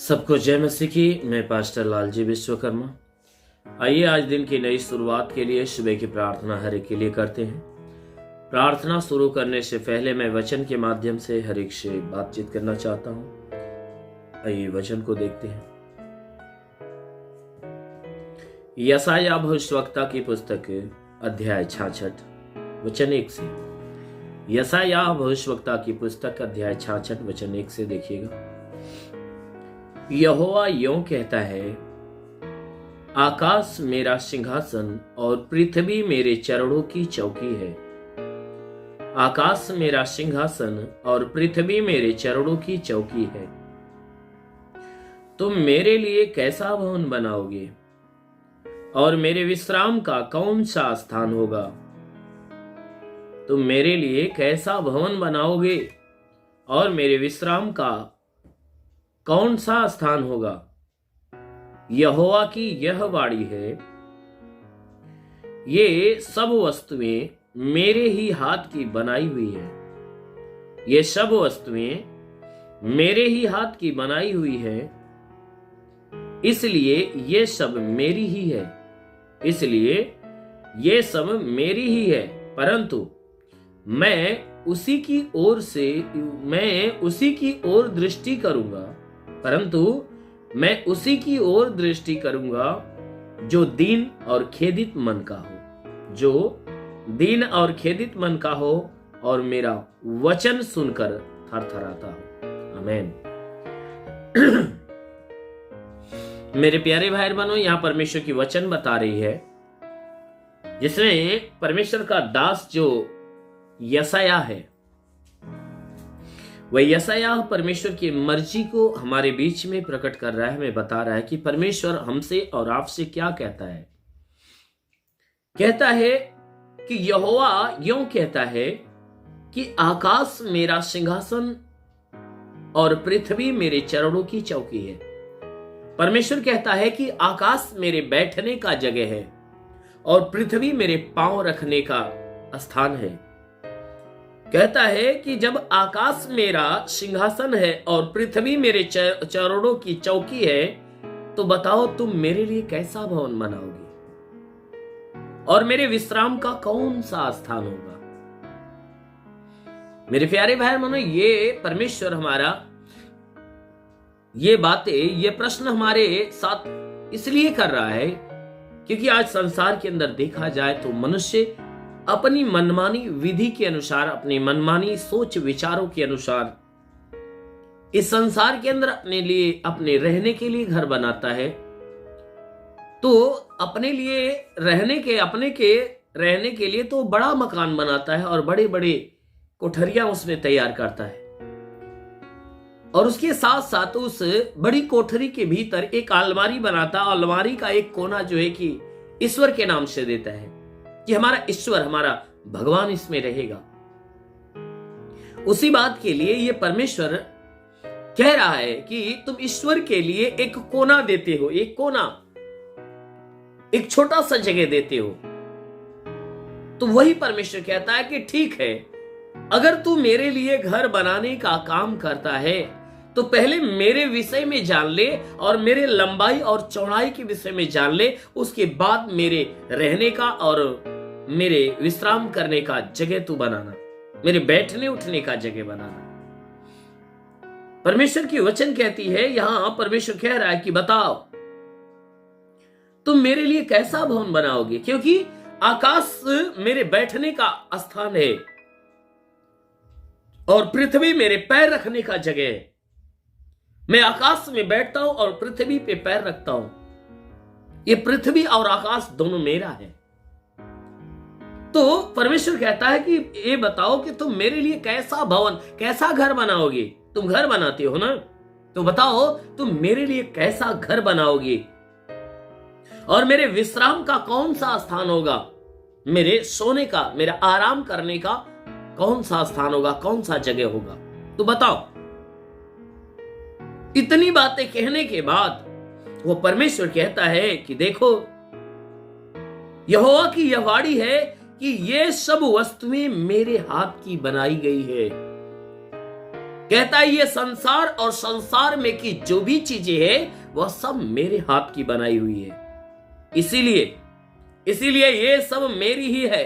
सबको जय मसीह की। मैं पास्टर लालजी विश्वकर्मा। आइए आज दिन की नई शुरुआत के लिए सुबह की प्रार्थना हर एक के लिए करते हैं। प्रार्थना शुरू करने से पहले मैं वचन के माध्यम से हर एक से बातचीत करना चाहता हूं। आइए वचन को देखते हैं। यशायाह भविष्यवक्ता की पुस्तक अध्याय 66 वचन 1 से। यशायाह भविष्यवक्ता की पुस्तक अध्याय 66 वचन 1 से देखिएगा। यहोवा यों कहता है, आकाश मेरा सिंहासन और पृथ्वी मेरे चरणों की चौकी है। आकाश मेरा सिंहासन और पृथ्वी मेरे चरणों की चौकी है। तुम मेरे लिए कैसा भवन बनाओगे और मेरे विश्राम का कौन सा स्थान होगा? तुम मेरे लिए कैसा भवन बनाओगे और मेरे विश्राम का कौन सा स्थान होगा? यहोवा की यह वाणी है, ये सब वस्तुएं मेरे ही हाथ की बनाई हुई है। ये सब वस्तुएं मेरे ही हाथ की बनाई हुई है, इसलिए ये सब मेरी ही है। इसलिए ये सब मेरी ही है, परंतु मैं उसी की ओर दृष्टि करूंगा। परंतु मैं उसी की ओर दृष्टि करूंगा जो दीन और खेदित मन का हो, जो दीन और खेदित मन का हो और मेरा वचन सुनकर थरथराता हो। आमीन। मेरे प्यारे भाई बहनों, यहां परमेश्वर की वचन बता रही है, जिसमें परमेश्वर का दास जो यशायाह है, वह यशायाह परमेश्वर की मर्जी को हमारे बीच में प्रकट कर रहा है। हमें बता रहा है कि परमेश्वर हमसे और आपसे क्या कहता है। कहता है कि यहोवा यूं कहता है कि आकाश मेरा सिंहासन और पृथ्वी मेरे चरणों की चौकी है। परमेश्वर कहता है कि आकाश मेरे बैठने का जगह है और पृथ्वी मेरे पांव रखने का स्थान है। कहता है कि जब आकाश मेरा सिंहासन है और पृथ्वी मेरे चरणों की चौकी है, तो बताओ तुम मेरे लिए कैसा भवन बनाओगे और मेरे विश्राम का कौन सा स्थान होगा? मेरे प्यारे भाई बहनों, ये परमेश्वर हमारा ये बातें, ये प्रश्न हमारे साथ इसलिए कर रहा है क्योंकि आज संसार के अंदर देखा जाए तो मनुष्य अपनी मनमानी विधि के अनुसार, अपनी मनमानी सोच विचारों के अनुसार इस संसार के अंदर अपने लिए, अपने रहने के लिए घर बनाता है। तो अपने लिए रहने के लिए तो बड़ा मकान बनाता है और बड़े बड़े कोठरियां उसमें तैयार करता है, और उसके साथ साथ उस बड़ी कोठरी के भीतर एक अलमारी बनाता है। अलमारी का एक कोना जो है कि ईश्वर के नाम से देता है कि हमारा ईश्वर, हमारा भगवान इसमें रहेगा। उसी बात के लिए ये परमेश्वर कह रहा है कि तुम ईश्वर के लिए एक कोना देते हो, एक कोना, एक छोटा सा जगह देते हो। तो वही परमेश्वर कहता है कि ठीक है, अगर तू मेरे लिए घर बनाने का काम करता है तो पहले मेरे विषय में जान ले और मेरे लंबाई और चौड़ाई के विषय में जान ले। उसके बाद मेरे रहने का और मेरे विश्राम करने का जगह तू बनाना, मेरे बैठने उठने का जगह बनाना। परमेश्वर की वचन कहती है, यहां परमेश्वर कह रहा है कि बताओ तुम मेरे लिए कैसा भवन बनाओगे, क्योंकि आकाश मेरे बैठने का स्थान है और पृथ्वी मेरे पैर रखने का जगह है। मैं आकाश में बैठता हूं और पृथ्वी पे पैर रखता हूं। ये पृथ्वी और आकाश दोनों मेरा है। तो परमेश्वर कहता है कि ये बताओ कि तुम मेरे लिए कैसा भवन, कैसा घर बनाओगे। तुम घर बनाते हो ना, तो बताओ तुम मेरे लिए कैसा घर बनाओगे और मेरे विश्राम का कौन सा स्थान होगा, मेरे सोने का, मेरा आराम करने का कौन सा स्थान होगा, कौन सा जगह होगा। तो बताओ। इतनी बातें कहने के बाद वो परमेश्वर कहता है कि देखो, यहोवा की यह वाणी है कि ये सब वस्तुएं मेरे हाथ की बनाई गई है। कहता है ये संसार और संसार में की जो भी चीजें है वह सब मेरे हाथ की बनाई हुई है, इसीलिए ये सब मेरी ही है।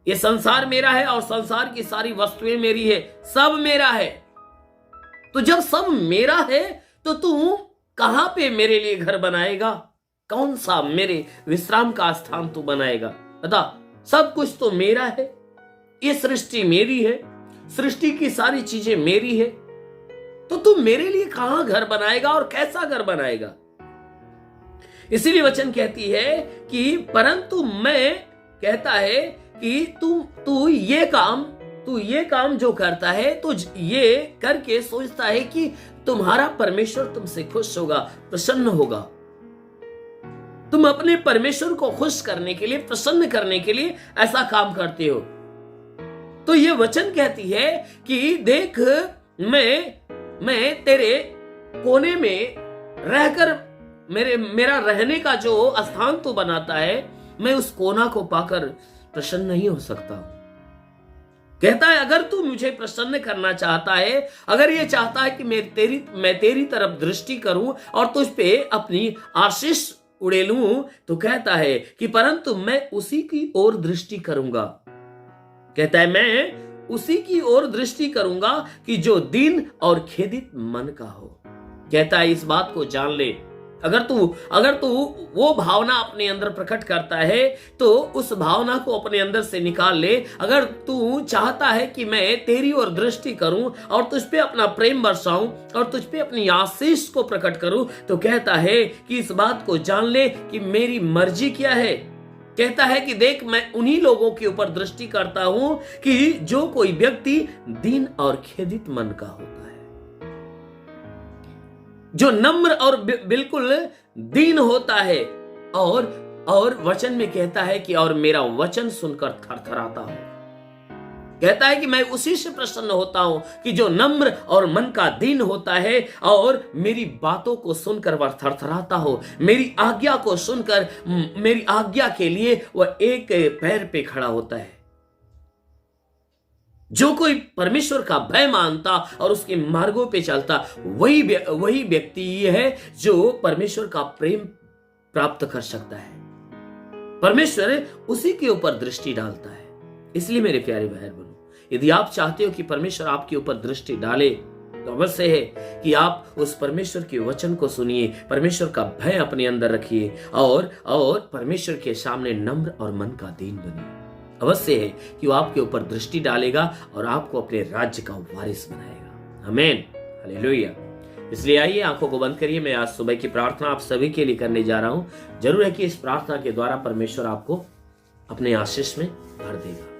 ये संसार मेरा है और संसार की सारी वस्तुएं मेरी है, सब मेरा है। तो जब सब मेरा है तो तू कहां पे मेरे लिए घर बनाएगा? कौन सा मेरे विश्राम का स्थान तू बनाएगा? बता, सब कुछ तो मेरा है, ये सृष्टि मेरी है, सृष्टि की सारी चीजें मेरी है, तो तू मेरे लिए कहां घर बनाएगा और कैसा घर बनाएगा? इसीलिए वचन कहती है कि परंतु मैं, कहता है कि तू ये काम जो करता है तो ये करके सोचता है कि तुम्हारा परमेश्वर तुमसे खुश होगा, प्रसन्न होगा। तुम अपने परमेश्वर को खुश करने के लिए, प्रसन्न करने के लिए ऐसा काम करते हो। तो ये वचन कहती है कि देख, मैं तेरे कोने में रहकर मेरा रहने का जो स्थान तू बनाता है, मैं उस कोना को पाकर प्रसन्न नहीं हो सकता। कहता है अगर तू मुझे प्रसन्न करना चाहता है, अगर ये चाहता है कि मैं तेरी तरफ दृष्टि करूं और तुझ पे अपनी आशीष उड़ेलूं, तो कहता है कि परंतु मैं उसी की ओर दृष्टि करूंगा। कहता है मैं उसी की ओर दृष्टि करूंगा कि जो दीन और खेदित मन का हो। कहता है इस बात को जान ले, अगर तू वो भावना अपने अंदर प्रकट करता है तो उस भावना को अपने अंदर से निकाल ले। अगर तू चाहता है कि मैं तेरी ओर दृष्टि करूं और तुझ पे अपना प्रेम बरसाऊं और तुझ पे अपनी आशीष को प्रकट करूं, तो कहता है कि इस बात को जान ले कि मेरी मर्जी क्या है। कहता है कि देख, मैं उन्हीं लोगों के ऊपर दृष्टि करता हूं कि जो कोई व्यक्ति दीन और खेदित मन का होता है, जो नम्र और बिल्कुल दीन होता है। और वचन में कहता है कि और मेरा वचन सुनकर थरथराता हूं। कहता है कि मैं उसी से प्रसन्न होता हूं कि जो नम्र और मन का दीन होता है और मेरी बातों को सुनकर वह थरथराता हो, मेरी आज्ञा को सुनकर, मेरी आज्ञा के लिए वह एक पैर पे खड़ा होता है। जो कोई परमेश्वर का भय मानता और उसके मार्गों पे चलता, वही व्यक्ति ये है जो परमेश्वर का प्रेम प्राप्त कर सकता है। परमेश्वर उसी के ऊपर दृष्टि डालता है। इसलिए मेरे प्यारे भाई बहनों, यदि आप चाहते हो कि परमेश्वर आपके ऊपर दृष्टि डाले, तो अवश्य है कि आप उस परमेश्वर के वचन को सुनिए, परमेश्वर का भय अपने अंदर रखिए और परमेश्वर के सामने नम्र और मन का दीन बनिए। अवश्य है कि वो आपके ऊपर दृष्टि डालेगा और आपको अपने राज्य का वारिस बनाएगा। आमीन, हालेलुया। इसलिए आइए आंखों को बंद करिए। मैं आज सुबह की प्रार्थना आप सभी के लिए करने जा रहा हूं। जरूर है कि इस प्रार्थना के द्वारा परमेश्वर आपको अपने आशीष में भर देगा।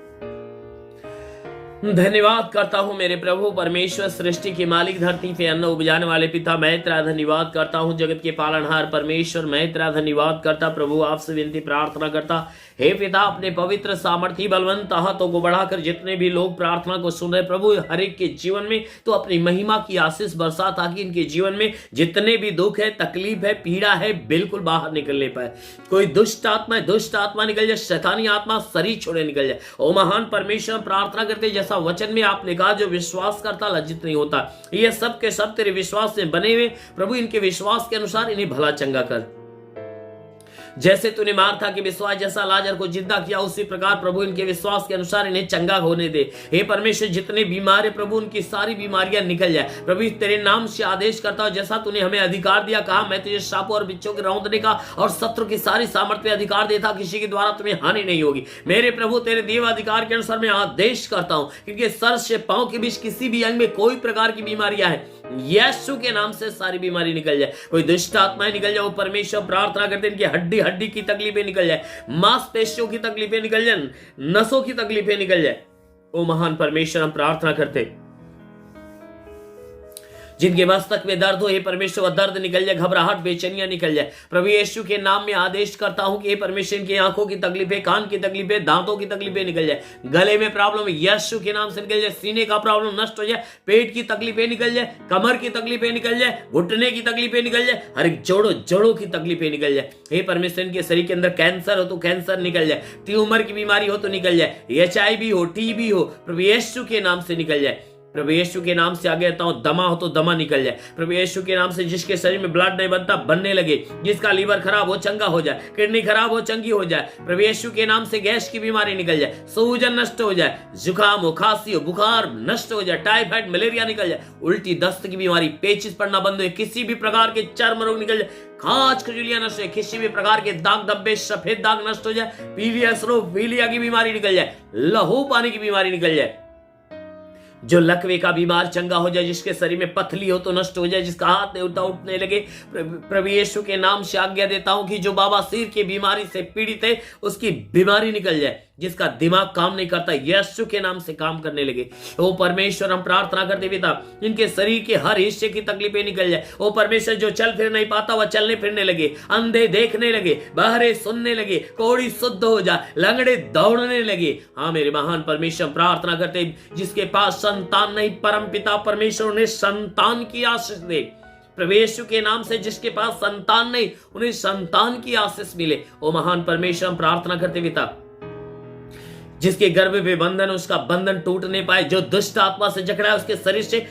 धन्यवाद करता हूं मेरे प्रभु परमेश्वर, सृष्टि के मालिक, धरती पे अन्न उपजाने वाले पिता, मैं तेरा धन्यवाद करता हूं। जगत के पालनहार परमेश्वर, मैं तेरा धन्यवाद करता प्रभु। आपसे विनती प्रार्थना करता, हे पिता, अपने पवित्र सामर्थी बलवंत हाथों को बढ़ाकर जितने भी लोग प्रार्थना को सुन रहे प्रभु, हर एक के जीवन में तो अपनी महिमा की आशीष बरसा, ताकि इनके जीवन में जितने भी दुख है, तकलीफ है, पीड़ा है, बिल्कुल बाहर निकलने पाए। कोई दुष्ट आत्मा निकल जाए, शैतानी आत्मा शरीर छोड़े निकल जाए। ओ महान परमेश्वर, प्रार्थना करते जैसा वचन में आपने कहा, जो विश्वास करता लज्जित नहीं होता। ये सब के सब तेरे विश्वास से बने हुए प्रभु, इनके विश्वास के अनुसार इन्हें भला चंगा कर। जैसे तूने मार्था के विश्वास जैसा लाजर को जिंदा किया, उसी प्रकार प्रभु इनके विश्वास के अनुसार इन्हें चंगा होने दे। हे परमेश्वर, जितने बीमार है प्रभु, उनकी सारी बीमारियां निकल जाए। प्रभु तेरे नाम से आदेश करता हूं, जैसा तूने हमें अधिकार दिया, कहा मैं तुझे सांपों और बिच्छों के रौंदने का और शत्रु की सारी सामर्थ्य पे अधिकार देता, किसी के द्वारा तुम्हें हानि नहीं होगी। मेरे प्रभु तेरे देव अधिकार के अनुसार मैं आदेश करता हूं, क्योंकि सर से पांव के बीच किसी भी अंग में कोई प्रकार की बीमारियां है, यीशु के नाम से सारी बीमारी निकल जाए। कोई दुष्ट आत्माएं निकल जाए। परमेश्वर प्रार्थना करते इनकी हड्डी की तकलीफें निकल जाए, मांसपेशियों की तकलीफें निकल जाए, नसों की तकलीफें निकल जाए। ओ महान परमेश्वर, हम प्रार्थना करते जिनके मस्तक में दर्द हो, हे परमेश्वर दर्द निकल जाए, घबराहट बेचैनियां निकल जाए। प्रभु यीशु के नाम में आदेश करता हूं कि हे परमेश्वर इनकी आंखों की तकलीफें, कान की तकलीफें, दांतों की तकलीफें निकल जाए। गले में प्रॉब्लम यीशु के नाम से निकल जाए। सीने का प्रॉब्लम नष्ट हो जाए। पेट की तकलीफें निकल जाए। कमर की तकलीफें निकल जाए। घुटने की तकलीफें निकल जाए। हर एक जोड़ों की तकलीफें निकल जाए। हे परमेश्वर, इनके शरीर के अंदर कैंसर हो तो कैंसर निकल जाए, ट्यूमर की बीमारी हो तो निकल जाए, HIV हो, TB हो, प्रभु यीशु के नाम से निकल जाए। प्रभु यीशु के नाम से आगे कहता हूं, दमा हो तो दमा निकल जाए। प्रभु यीशु के नाम से जिसके शरीर में ब्लड नहीं बनता बनने लगे, जिसका लीवर खराब हो चंगा हो जाए, किडनी खराब हो चंगी हो जाए। प्रभु यीशु के नाम से गैस की बीमारी निकल जाए, सूजन नष्ट हो जाए, जुकाम हो, खांसी हो, बुखार नष्ट हो जाए, टाइफाइड मलेरिया निकल जाए, उल्टी दस्त की बीमारी, पेचिस पड़ना बंद हो, किसी भी प्रकार के चर्म रोग निकल जाए, खांच खजुलियां नष्ट हो, किसी भी प्रकार के दाग धब्बे सफेद दाग नष्ट हो जाए, पीलिया की बीमारी निकल जाए, लहू पानी की बीमारी निकल जाए, जो लकवे का बीमार चंगा हो जाए, जिसके शरीर में पथली हो तो नष्ट हो जाए, जिसका हाथ नहीं उठने लगे। प्रभु यीशु के नाम से आज्ञा देता हूं कि जो बाबा सिर की बीमारी से पीड़ित है उसकी बीमारी निकल जाए, जिसका दिमाग काम नहीं करता यीशु के नाम से काम करने लगे। ओ परमेश्वर, हम प्रार्थना करते पिता, इनके शरीर के हर हिस्से की तकलीफें निकल जाए। ओ परमेश्वर, जो चल फिर नहीं पाता वह चलने फिरने लगे, अंधे देखने लगे, बहरे सुनने लगे, कोढ़ी शुद्ध हो जाए, लंगड़े दौड़ने लगे। हाँ मेरे महान परमेश्वर, प्रार्थना करते जिसके पास संतान नहीं, परम पिता परमेश्वर उन्हें संतान की आशीष दे। प्रभु यीशु के नाम से जिसके पास संतान नहीं उन्हें संतान की आशीष मिले। ओ महान परमेश्वर, हम प्रार्थना करते पिता, जिसके गर्भ में बंधन उसका बंधन टूट नहीं पाए, जो दुष्ट आत्मा से जकड़ा है उसके शरीर से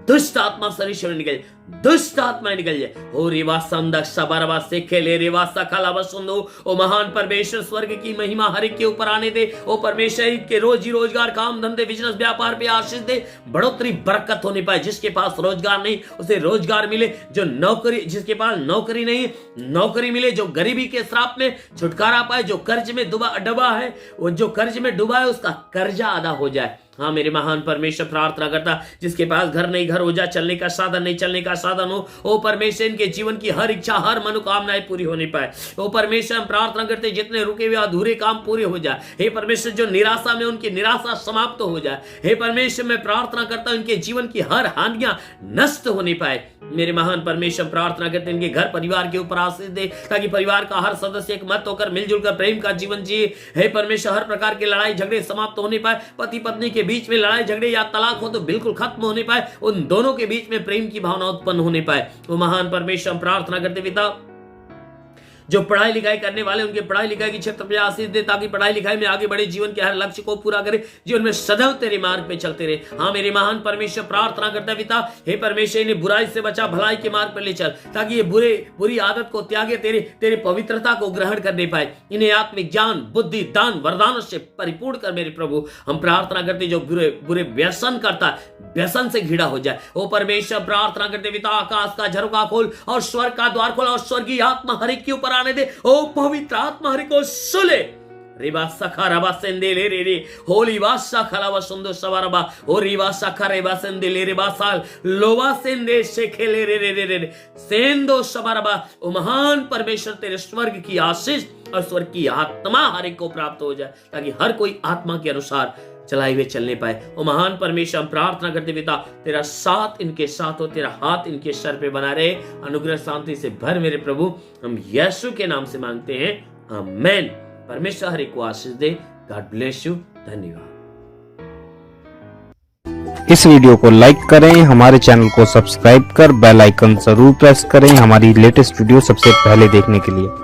दुष्ट आत्मा शरीर से निकल जाए, दुष्ट आत्मा निकल जाए। ओ रेवा संदक सबरवा से खेले रेवा सखला वसुंदो। ओ महान परमेश्वर, स्वर्ग की महिमा हर एक के ऊपर आने दे। ओ परमेश्वर, के रोजी रोजगार, काम धंधे, बिजनेस, व्यापार पे आशीष दे, बढ़ोतरी बरकत होने पाए। जिसके पास रोजगार नहीं उसे रोजगार मिले, जो नौकरी, जिसके पास नौकरी नहीं नौकरी मिले, जो गरीबी के श्राप में छुटकारा पाए, जो कर्ज में डूबा है वो जो कर्ज में डूबा है उसका कर्जा अदा हो जाए। हाँ मेरे महान परमेश्वर, प्रार्थना करता जिसके पास घर नहीं घर हो जाए, चलने का साधन नहीं चलने का साधन हो। ओ परमेश्वर, इनके जीवन की हर इच्छा हर मनोकामनाएं पूरी होने पाए। ओ परमेश्वर, हम प्रार्थना करते जितने रुके हुए अधूरे काम पूरे हो जाए। हे परमेश्वर, जो निराशा में उनकी निराशा समाप्त हो जाए। हे परमेश्वर, मैं प्रार्थना करता हूं इनके जीवन की हर हानियां नष्ट होने पाए। मेरे महान परमेश्वर, प्रार्थना करते इनके घर परिवार के ऊपर आशीष दे, ताकि परिवार का हर सदस्य एक मत होकर मिलजुल कर प्रेम का जीवन जिए। हे परमेश्वर, हर प्रकार के लड़ाई झगड़े समाप्त होने पाए। पति पत्नी के बीच में लड़ाई झगड़े या तलाक हो तो बिल्कुल खत्म होने पाए, उन दोनों के बीच में प्रेम की भावना उत्पन्न होने पाए। वो महान परमेश्वर, प्रार्थना करते पिता, जो पढ़ाई लिखाई करने वाले उनके पढ़ाई लिखाई की क्षेत्र में आशीष दे, ताकि पढ़ाई लिखाई में आगे बढ़े, जीवन के हर लक्ष्य को पूरा करे, जीवन में सदैव तेरे मार्ग पे चलते रहे। हाँ मेरे महान परमेश्वर, प्रार्थना करता पिता, हे परमेश्वर, इन्हें बुराई से बचा, भलाई के मार्ग पर ले चल, ताकि ये बुरी आदत को त्यागे, तेरे पवित्रता को ग्रहण करने पाए। इन्हें आत्मिक ज्ञान, बुद्धि, दान, वरदानों से परिपूर्ण कर मेरे प्रभु। हम प्रार्थना करते जो बुरे व्यसन करता व्यसन से घिरा हो जाए। ओ परमेश्वर, प्रार्थना करते पिता, आकाश का झरोखा खोल और स्वर्ग का द्वार खोल और स्वर्गीय आत्मा हर एक के ऊपर आने दे। ओ पवित्र आत्मा हर एक को सुले। रेबा सखा रबा सेंदे ले रे होली वासा खलावा सुंदो सवारबा ओ रिवा सखा रेबा सेंदे ले रे बासाल लोवा सेंदे से खेले रे रे रे रे सेंदो सवारबा। ओ महान परमेश्वर, तेरे स्वर्ग की आशीष और स्वर्ग की आत्मा हर एक को प्राप्त हो जाए, ताकि हर कोई आत्मा के अनुसार चलाए हुए चलने पाए। ओ महान परमेश्वर, हम प्रार्थना करते पिता, तेरा साथ इनके साथ हो, तेरा हाथ इनके सर पे बना रहे, अनुग्रह शांति से भर मेरे प्रभु। हम यीशु के नाम से मांगते हैं, आमीन। परमेश्वर हर एक को आशीष दे। God bless you. धन्यवाद। इस वीडियो को लाइक करें, हमारे चैनल को सब्सक्राइब कर बेल आइकन जरूर प्रेस करें हमारी लेटेस्ट वीडियो सबसे पहले देखने के लिए।